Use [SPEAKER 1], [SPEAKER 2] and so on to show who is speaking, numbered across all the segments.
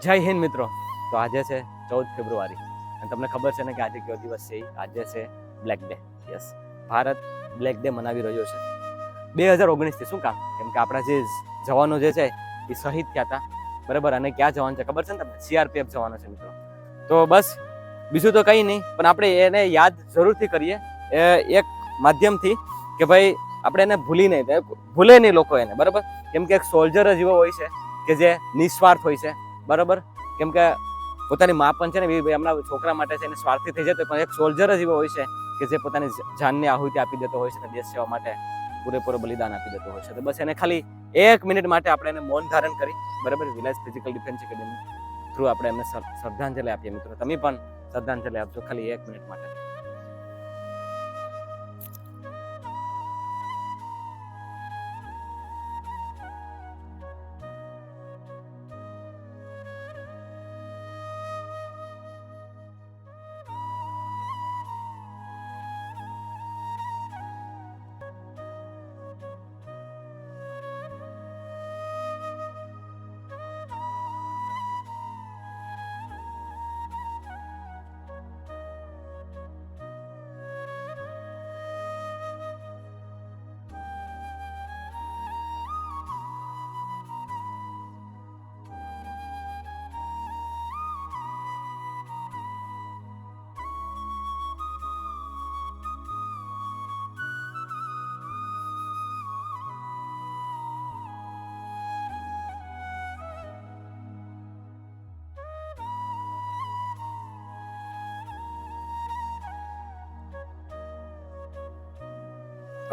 [SPEAKER 1] જય હિન્દ મિત્રો. તો આજે છે 14 ફેબ્રુઆરી અને તમને ખબર છે ને કે આજે કયો દિવસ છે? આજે છે black day. Yes, Bharat black day મનાવી રહ્યો છે 2019થી. શું કામ? કેમ કે આપણા જે જવાનો જે છે એ શહીદ થયા હતા, બરાબર. અને ક્યાં જવાન છે ખબર છે ને તમને? CRPF જવાનો છે મિત્રો. તો બસ બીજું તો કંઈ નહીં, પણ આપણે એને યાદ જરૂરથી કરીએ એક માધ્યમથી કે ભાઈ આપણે એને ભૂલે નહીં લોકો એને, બરાબર. કેમ કે એક સોલ્જર જ એવો હોય છે કે જે નિસ્વાર્થ હોય છે, બરાબર. કેમ કે પોતાની મા પણ છે ને એમના છોકરા માટે છે એને સ્વાર્થી થઈ જતો, પણ એક સોલ્જર જ એવો હોય છે કે જે પોતાની જાનની આહુતિ આપી દેતો હોય છે અને દેશ સેવા માટે પૂરેપૂરો બલિદાન આપી દેતો હોય છે. તો બસ એને ખાલી 1 મિનિટ માટે આપણે એને મૌન ધારણ કરી, બરાબર, village physical defence academy through આપણે એમને શ્રદ્ધાંજલિ આપીએ મિત્રો. તમે પણ શ્રદ્ધાંજલિ આપજો ખાલી 1 મિનિટ માટે.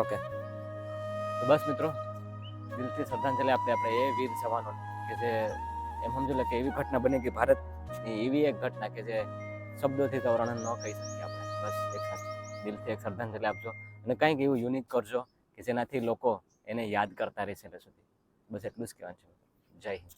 [SPEAKER 1] ઓકે, તો બસ મિત્રો, દિલથી શ્રદ્ધાંજલિ આપણે એ વીર જવાનોને કે જે એમ સમજો લે કે એવી ઘટના બની કે ભારતની એવી એક ઘટના કે જે શબ્દોથી તો વર્ણન ન કહી શકીએ આપણે. બસ એક દિલથી એક શ્રદ્ધાંજલિ આપજો અને કંઈક એવું યુનિક કરજો કે જેનાથી લોકો એને યાદ કરતા રહેશે એટલે સુધી. બસ એટલું જ કહેવાનું છે. જય હિન્દ.